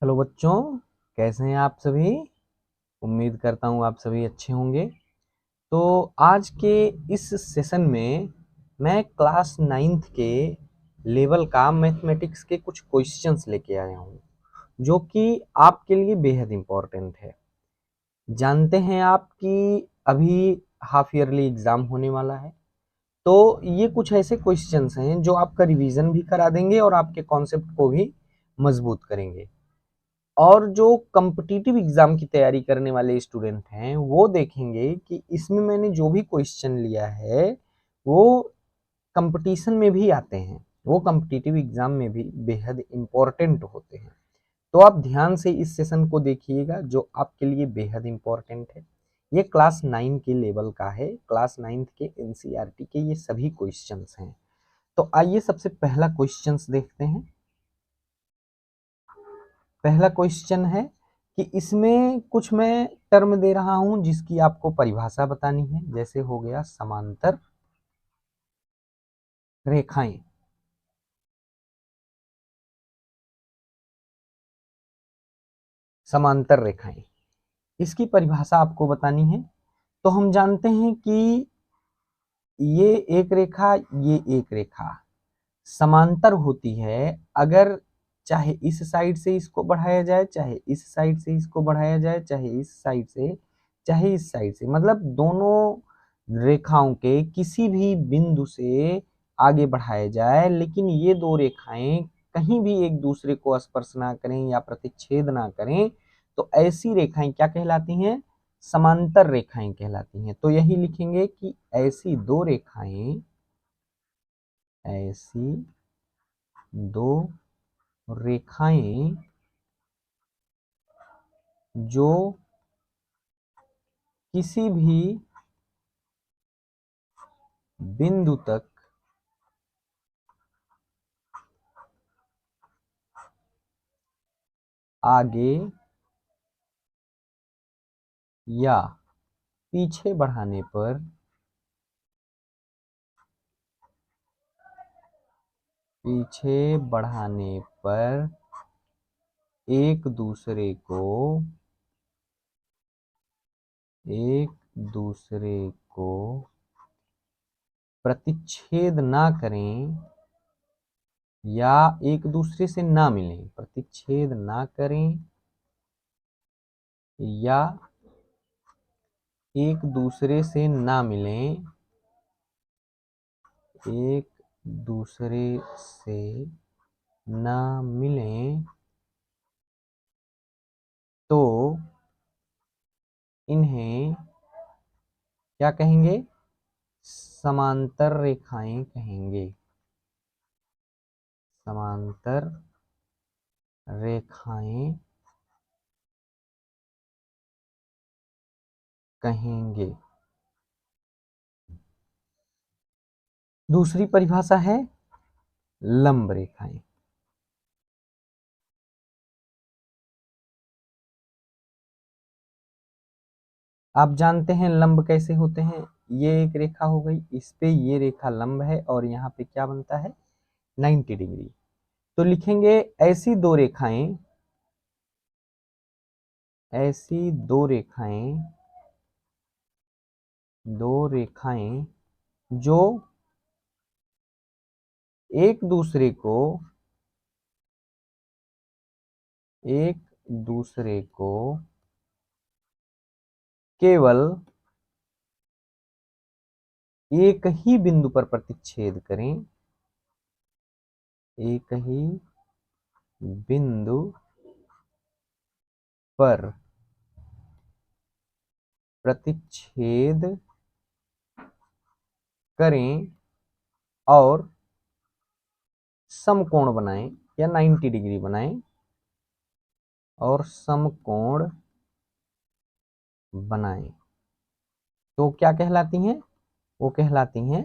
Hello बच्चों, कैसे हैं आप सभी। उम्मीद करता हूँ आप सभी अच्छे होंगे। तो आज के इस सेशन में मैं क्लास 9th के लेवल का मैथमेटिक्स के कुछ क्वेश्चंस लेके आया हूँ जो कि आपके लिए बेहद इम्पोर्टेंट है। जानते हैं आप कि अभी हाफ ईयरली एग्ज़ाम होने वाला है, तो ये कुछ ऐसे क्वेश्चंस हैं जो आपका रिवीजन भी करा देंगे और आपके कॉन्सेप्ट को भी मजबूत करेंगे। और जो कॉम्पिटिटिव एग्जाम की तैयारी करने वाले स्टूडेंट हैं वो देखेंगे कि इसमें मैंने जो भी क्वेश्चन लिया है वो कंपटीशन में भी आते हैं, वो कॉम्पिटिटिव एग्जाम में भी बेहद इम्पोर्टेंट होते हैं। तो आप ध्यान से इस सेशन को देखिएगा जो आपके लिए बेहद इम्पोर्टेंट है। ये क्लास 9 के लेवल का है, क्लास 9 के एनसीईआरटी के ये सभी क्वेश्चंस हैं। तो आइए सबसे पहला क्वेश्चंस देखते हैं। पहला क्वेश्चन है कि इसमें कुछ मैं टर्म दे रहा हूं जिसकी आपको परिभाषा बतानी है। जैसे हो गया समांतर रेखाएं। समांतर रेखाएं, इसकी परिभाषा आपको बतानी है। तो हम जानते हैं कि ये एक रेखा, ये एक रेखा समांतर होती है अगर चाहे इस साइड से इसको बढ़ाया जाए, चाहे इस साइड से इसको बढ़ाया जाए, चाहे इस साइड से, चाहे इस साइड से, मतलब दोनों रेखाओं के किसी भी बिंदु से आगे बढ़ाया जाए, लेकिन ये दो रेखाएं कहीं भी एक दूसरे को स्पर्श ना करें या प्रतिच्छेद ना करें, तो ऐसी रेखाएं क्या कहलाती हैं? समांतर रेखाएं कहलाती हैं। तो यही लिखेंगे कि ऐसी दो रेखाएं, ऐसी दो रेखाएं जो किसी भी बिंदु तक आगे या पीछे बढ़ाने पर एक दूसरे को प्रतिच्छेद ना करें या एक दूसरे से ना मिलें, प्रतिच्छेद ना करें या एक दूसरे से ना मिलें, एक दूसरे से ना मिलें, तो इन्हें क्या कहेंगे? समांतर रेखाएं कहेंगे। समांतर रेखाएं कहेंगे। दूसरी परिभाषा है लंब रेखाएं। आप जानते हैं लंब कैसे होते हैं। ये एक रेखा हो गई, इस पे ये रेखा लंब है और यहाँ पे क्या बनता है? 90 डिग्री। तो लिखेंगे ऐसी दो रेखाएं, ऐसी दो रेखाएं जो एक दूसरे को केवल एक ही बिंदु पर प्रतिच्छेद करें, एक ही बिंदु पर प्रतिच्छेद करें और समकोण बनाएं या 90 डिग्री बनाएं और समकोण बनाएं, तो क्या कहलाती हैं? वो कहलाती हैं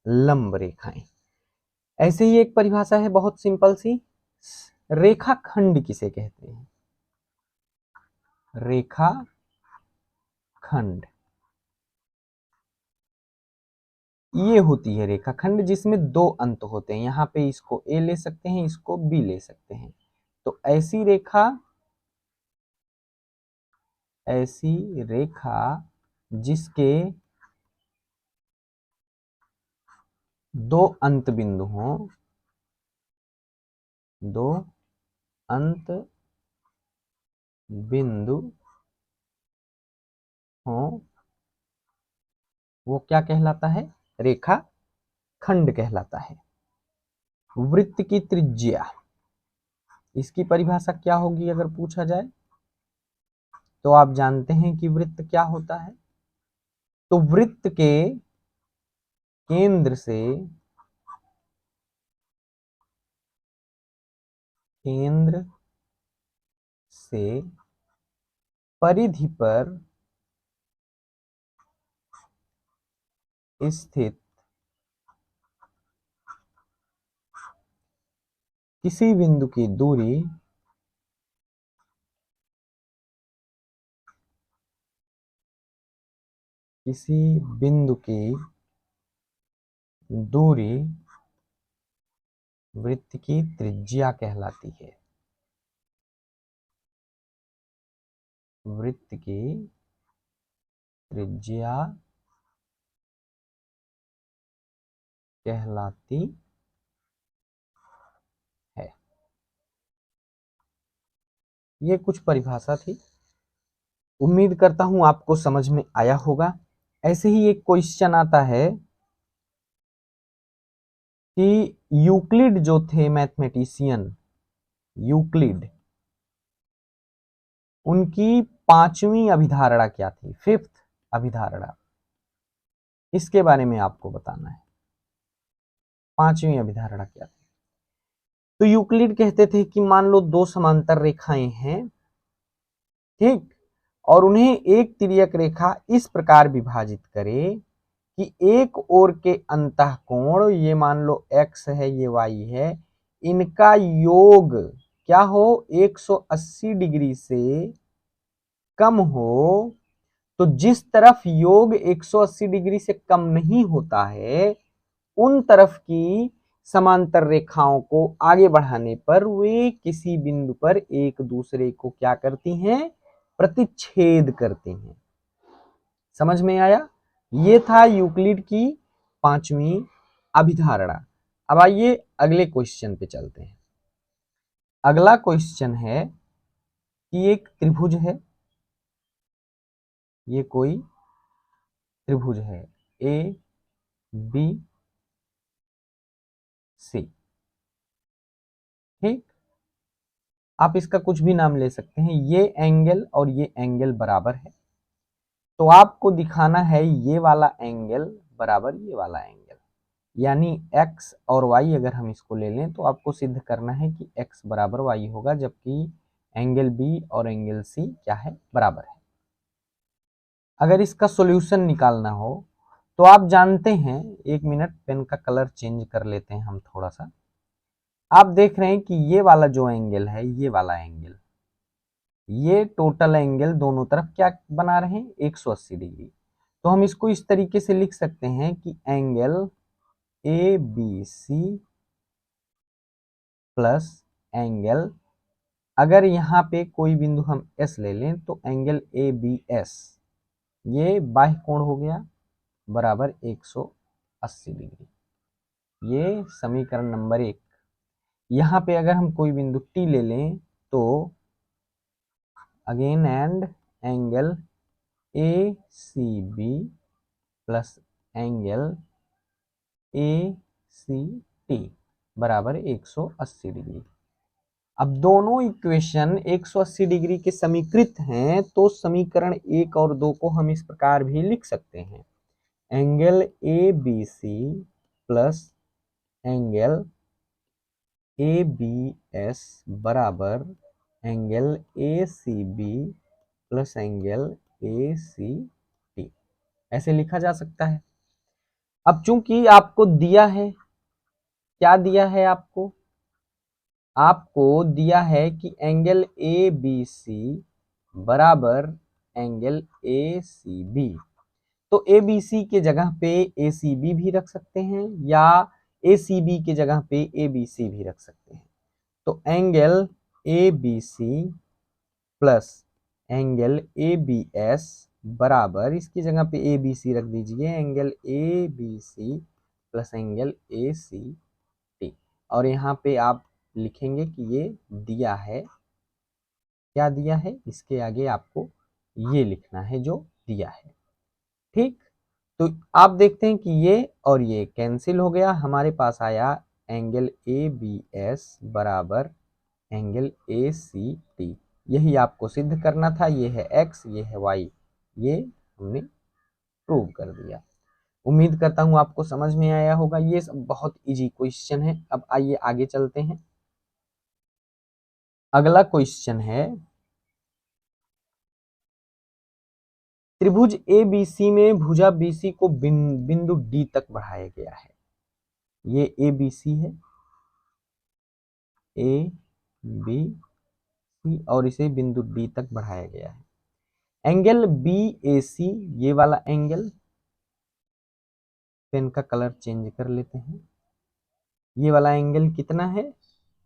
लंब रेखाएं। ऐसे ही एक परिभाषा है बहुत सिंपल सी, रेखाखंड किसे कहते हैं? रेखाखंड ये होती है रेखाखंड जिसमें दो अंत होते हैं। यहाँ पे इसको ए ले सकते हैं, इसको बी ले सकते हैं। तो ऐसी रेखा जिसके दो अंत बिंदु हों, दो अंत बिंदु हों, वो क्या कहलाता है? रेखा खंड कहलाता है। वृत्त की त्रिज्या, इसकी परिभाषा क्या होगी अगर पूछा जाए? तो आप जानते हैं कि वृत्त क्या होता है। तो वृत्त के केंद्र से परिधि पर स्थित किसी बिंदु की दूरी वृत्त की त्रिज्या कहलाती है। वृत्त की त्रिज्या कहलाती है। ये कुछ परिभाषा थी, उम्मीद करता हूं आपको समझ में आया होगा। ऐसे ही एक क्वेश्चन आता है कि यूक्लिड जो थे मैथमेटिशियन, यूक्लिड, उनकी पांचवी अभिधारणा क्या थी? फिफ्थ अभिधारणा, इसके बारे में आपको बताना है। पांचवी अभिधारणा क्या थी? तो यूक्लिड कहते थे कि मान लो दो समांतर रेखाएं हैं, ठीक, और उन्हें एक तिर्यक रेखा इस प्रकार विभाजित करे कि एक ओर के अंतःकोण, ये मान लो x है, ये y है, इनका योग क्या हो? 180 डिग्री से कम हो। तो जिस तरफ योग 180 डिग्री से कम नहीं होता है, उन तरफ की समांतर रेखाओं को आगे बढ़ाने पर वे किसी बिंदु पर एक दूसरे को क्या करती हैं? प्रतिच्छेद करते हैं। समझ में आया? ये था यूक्लिड की पांचवी अभिधारणा। अब आइए अगले क्वेश्चन पे चलते हैं। अगला क्वेश्चन है कि एक त्रिभुज है, ये कोई त्रिभुज है ए बी सी, ठीक, आप इसका कुछ भी नाम ले सकते हैं। ये एंगल और ये एंगल बराबर है, तो आपको दिखाना है ये वाला एंगल बराबर ये वाला एंगल, यानी x और y अगर हम इसको ले लें तो आपको सिद्ध करना है कि x बराबर y होगा, जबकि एंगल B और एंगल C क्या है? बराबर है। अगर इसका सॉल्यूशन निकालना हो तो आप जानते हैं, एक मिनट, पेन का कलर चेंज कर लेते हैं हम थोड़ा सा। आप देख रहे हैं कि ये वाला जो एंगल है, ये वाला एंगल, ये टोटल एंगल दोनों तरफ क्या बना रहे हैं? 180 डिग्री। तो हम इसको इस तरीके से लिख सकते हैं कि angle A B C plus angle, अगर यहाँ पे कोई बिंदु हम S ले लें तो एंगल ए बी एस, ये बाह्य कोण हो गया, बराबर 180 डिग्री। ये समीकरण नंबर 1। यहाँ पे अगर हम कोई बिंदु T ले लें तो again and angle A C B plus angle A C T बराबर 180 डिग्री। अब दोनों इक्वेशन 180 डिग्री के समीकृत हैं, तो समीकरण 1 और 2 को हम इस प्रकार भी लिख सकते हैं, angle A B C plus angle A B S बराबर angle A C B plus angle A C T, ऐसे लिखा जा सकता है। अब चूंकि आपको दिया है, क्या दिया है आपको? आपको दिया है कि एंगल ए बी सी बराबर एंगल ए सी बी, तो ए बी सी के जगह पे ए सी बी भी रख सकते हैं या ए सी बी के जगह पे ए बी सी भी रख सकते हैं। तो angle A B C plus angle A B S बराबर, इसकी जगह पे ए बी सी रख दीजिए, angle A B C plus angle A C T. और यहाँ पे आप लिखेंगे कि ये दिया है, क्या दिया है, इसके आगे आपको ये लिखना है जो दिया है। ठीक, तो आप देखते हैं कि ये और ये कैंसिल हो गया, हमारे पास आया एंगल ए बी एस बराबर एंगल ए सी टी। यही आपको सिद्ध करना था, ये है एक्स, ये है वाई, ये हमने प्रूव कर दिया। उम्मीद करता हूं आपको समझ में आया होगा। ये सब बहुत इजी क्वेश्चन है। अब आइए आगे चलते हैं। अगला क्वेश्चन है, त्रिभुज ए बी सी में भुजा बी सी को बिंदु डी तक बढ़ाया गया है। ये ए बी सी है, ए बी सी, और इसे बिंदु डी तक बढ़ाया गया है। एंगल बी ए सी, ये वाला एंगल, पेन का कलर चेंज कर लेते हैं, ये वाला एंगल कितना है,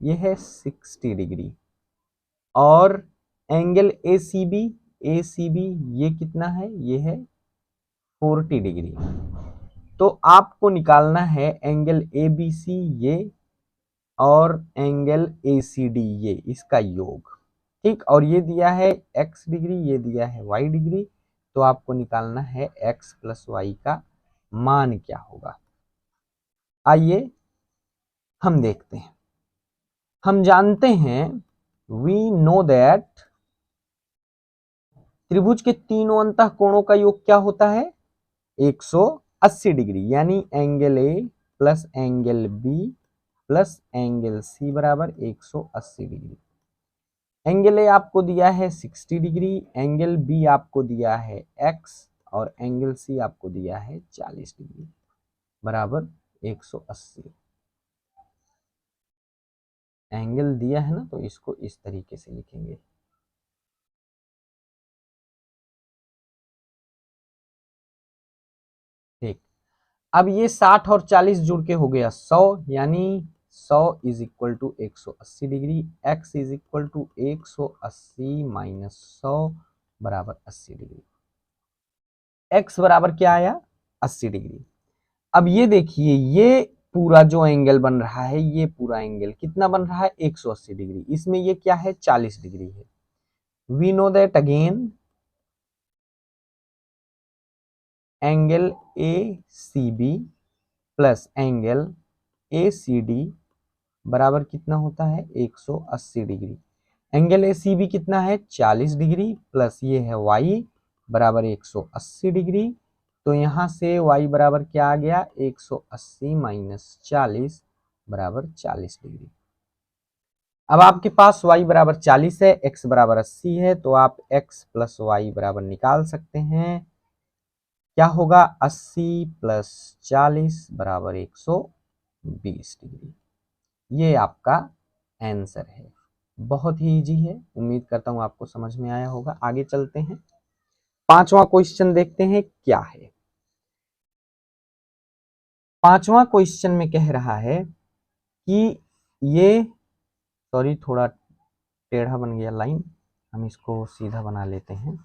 ये है 60 डिग्री। और एंगल ए सी बी, ये कितना है, ये है 40 डिग्री। तो आपको निकालना है एंगल ए बी सी ये और एंगल ए सी डी ये, इसका योग। ठीक, और ये दिया है x डिग्री, ये दिया है y डिग्री, तो आपको निकालना है x प्लस वाई का मान क्या होगा। आइए हम देखते हैं। हम जानते हैं, वी नो दैट, त्रिभुज के तीनों अंतः कोणों का योग क्या होता है, 180 डिग्री, यानी angle A plus angle B plus angle C बराबर 180 डिग्री। एंगल ए आपको दिया है 60 डिग्री, एंगल बी आपको दिया है x, और एंगल सी आपको दिया है 40 डिग्री बराबर 180। एंगल दिया है ना, तो इसको इस तरीके से लिखेंगे। ठीक, अब ये 60 और 40 जुड़ के हो गया 100, यानी 100 is equal to 180 degree, x is equal to 180 minus 100 बराबर 80 डिग्री। x बराबर क्या आया, 80 डिग्री। अब ये देखिए, ये पूरा जो एंगल बन रहा है, ये पूरा एंगल कितना बन रहा है, 180 डिग्री, इसमें ये क्या है, 40 डिग्री है। We know that again angle A C B plus angle A C D बराबर कितना होता है, 180 degree. Angle A C B कितना है, 40 डिग्री, प्लस ये है y बराबर 180 डिग्री। तो यहाँ से y बराबर क्या आ गया, 180 माइनस 40 बराबर 40 डिग्री। अब आपके पास y बराबर 40 है, x बराबर 80 है, तो आप x प्लस वाई बराबर निकाल सकते हैं। क्या होगा, 80 प्लस 40 बराबर 120 डिग्री। ये आपका आंसर है। बहुत ही इजी है, उम्मीद करता हूं आपको समझ में आया होगा। आगे चलते हैं, पांचवा क्वेश्चन देखते हैं क्या है। पांचवा क्वेश्चन में कह रहा है कि ये, सॉरी थोड़ा टेढ़ा बन गया लाइन, हम इसको सीधा बना लेते हैं।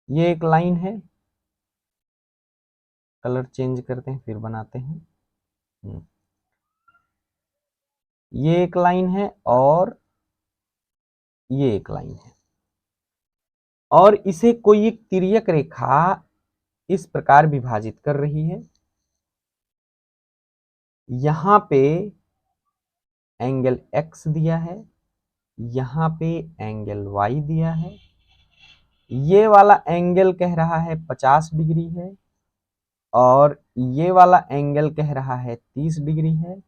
ये एक लाइन है, कलर चेंज करते हैं फिर बनाते हैं। ये एक लाइन है और ये एक लाइन है, और इसे कोई एक तिर्यक रेखा इस प्रकार विभाजित कर रही है। यहां पे एंगल x दिया है, यहां पे एंगल y दिया है, ये वाला एंगल कह रहा है 50 डिग्री है, और ये वाला एंगल कह रहा है 30 डिग्री है।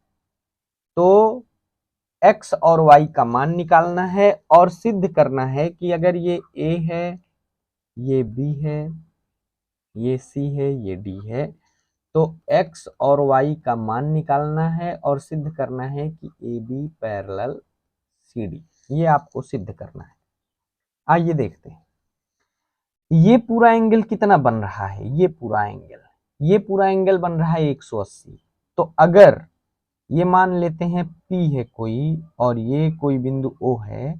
तो x और y का मान निकालना है और सिद्ध करना है कि अगर ये a है, ये b है, ये c है, ये d है, तो x और y का मान निकालना है और सिद्ध करना है कि AB पैरेलल CD, ये आपको सिद्ध करना है। आइए देखते हैं, ये पूरा एंगल कितना बन रहा है, ये पूरा एंगल ये पूरा एंगल बन रहा है 180। तो अगर ये मान लेते हैं P है कोई और ये कोई बिंदु O है,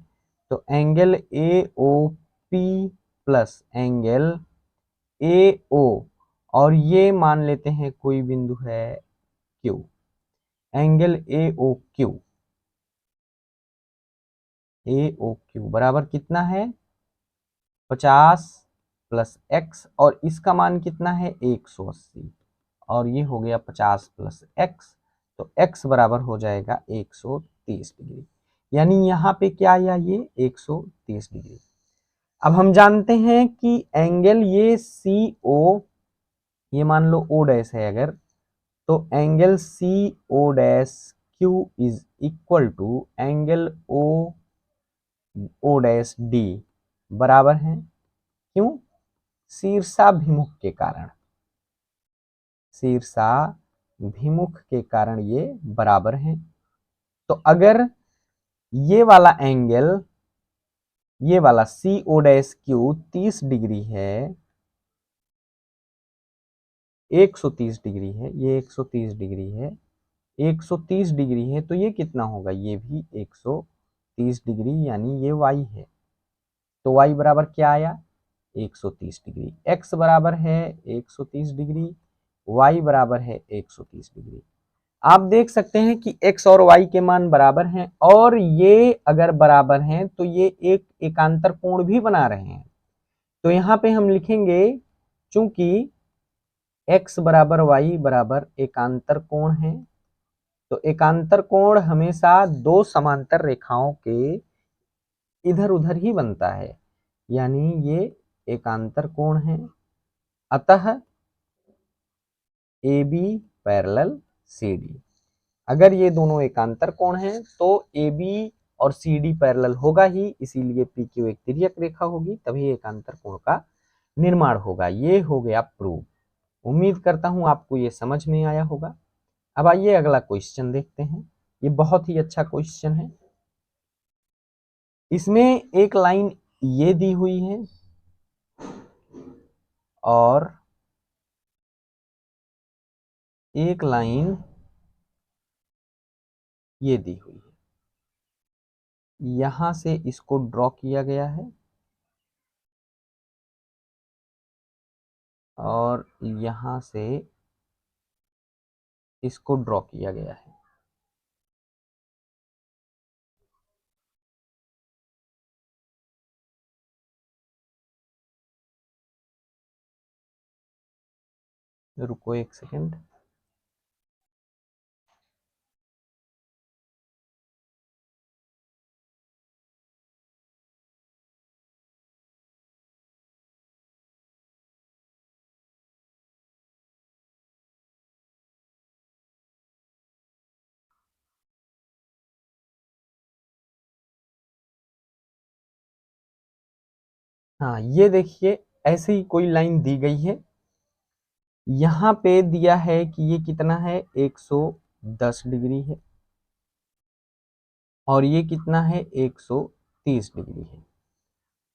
तो angle AOP plus angle AO, और ये मान लेते हैं कोई बिंदु है Q, एंगल AOQ बराबर कितना है 50 प्लस x, और इसका मान कितना है 180, और ये हो गया 50 प्लस x, तो x बराबर हो जाएगा 130 डिग्री। यानी यहाँ पे क्या आया, ये 130 डिग्री। अब हम जानते हैं कि एंगल ये CO, ये मान लो O डैश है अगर, तो angle CO dash Q is equal to angle O dash D बराबर है, क्यों, शीर्षाभिमुख के कारण, शीर्षाभिमुख के कारण ये बराबर हैं। तो अगर ये वाला एंगल, ये वाला CO डैश Q 30 डिग्री है, 130 डिग्री है, ये 130 डिग्री है, 130 डिग्री है, तो ये कितना होगा, ये भी 130 डिग्री, यानी ये y है। तो y बराबर क्या आया 130 डिग्री, x बराबर है 130 डिग्री, y बराबर है 130 डिग्री। आप देख सकते हैं कि x और y के मान बराबर हैं, और ये अगर बराबर हैं तो ये एक एकांतर कोण भी बना रहे हैं। तो यहाँ पे हम लिखेंगे, चूंकि x बराबर y बराबर एकांतर कोण है, तो एकांतर कोण हमेशा दो समांतर रेखाओं के इधर उधर ही बनता है, यानी ये एकांतर कोण है। अतः AB पैरेलल CD, अगर ये दोनों एकांतर कोण हैं तो AB और CD पैरेलल होगा ही, इसीलिए PQ एक तिर्यक रेखा होगी, तभी एकांतर कोण का निर्माण होगा। ये हो गया प्रूव। उम्मीद करता हूं आपको ये समझ में आया होगा। अब आइए अगला क्वेश्चन देखते हैं। ये बहुत ही अच्छा क्वेश्चन है। इसमें एक लाइन ये दी हुई है और एक लाइन ये दी हुई है। यहां से इसको ड्रॉ किया गया है और यहां से इसको ड्रॉ किया गया है। रुको एक सेकेंड। हाँ, ये देखिए ऐसी ही कोई लाइन दी गई है। यहाँ पे दिया है कि ये कितना है 110 डिग्री है और ये कितना है 130 डिग्री है।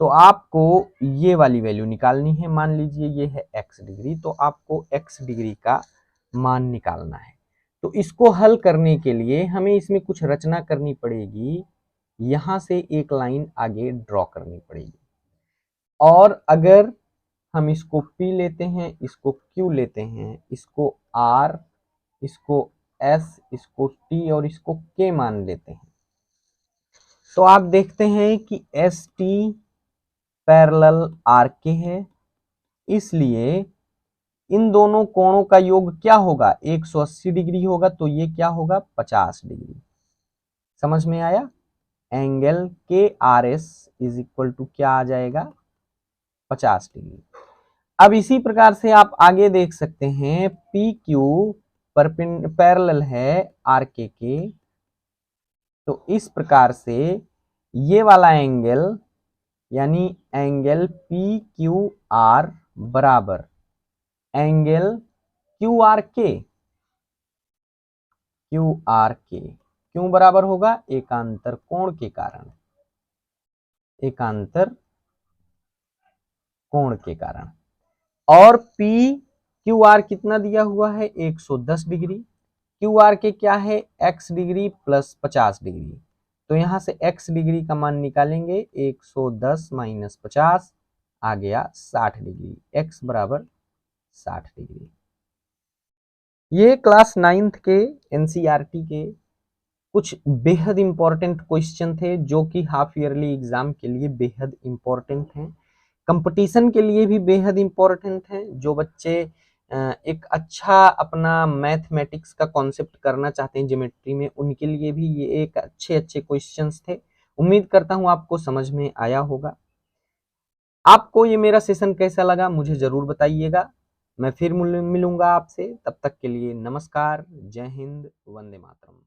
तो आपको ये वाली वैल्यू निकालनी है। मान लीजिए ये है x डिग्री, तो आपको x डिग्री का मान निकालना है। तो इसको हल करने के लिए हमें इसमें कुछ रचना करनी पड़ेगी। यहाँ से एक लाइन आगे ड्रॉ करनी पड़ेगी, और अगर हम इसको P लेते हैं, इसको Q लेते हैं, इसको R, इसको S, इसको T और इसको K मान लेते हैं, तो आप देखते हैं कि ST पैरेलल RK है। इसलिए इन दोनों कोणों का योग क्या होगा 180 डिग्री होगा, तो ये क्या होगा 50 डिग्री। समझ में आया। Angle KRS is equal to क्या आ जाएगा 50 डिग्री। अब इसी प्रकार से आप आगे देख सकते हैं PQ पैरेलल है RK के, तो इस प्रकार से ये वाला एंगल यानी एंगल PQR बराबर एंगल QRK, क्यों बराबर होगा, एकांतर कोण के कारण, एकांतर कोण के कारण। और P क्यू आर कितना दिया हुआ है 110 डिग्री, क्यू आर के क्या है x डिग्री प्लस 50 डिग्री। तो यहाँ से x डिग्री का मान निकालेंगे 110 माइनस 50 आ गया 60 डिग्री, x बराबर 60 डिग्री। ये क्लास 9th के एनसीईआरटी के कुछ बेहद इंपॉर्टेंट क्वेश्चन थे जो कि हाफ ईयरली एग्जाम के लिए बेहद इंपॉर्टेंट हैं, कंपटीशन के लिए भी बेहद इंपॉर्टेंट हैं। जो बच्चे एक अच्छा अपना मैथमेटिक्स का कॉन्सेप्ट करना चाहते हैं ज्योमेट्री में, उनके लिए भी ये एक अच्छे अच्छे क्वेश्चंस थे। उम्मीद करता हूँ आपको समझ में आया होगा। आपको ये मेरा सेशन कैसा लगा मुझे जरूर बताइएगा। मैं फिर मिलूंगा आपसे, तब तक के लिए नमस्कार, जय हिंद, वंदे मातरम।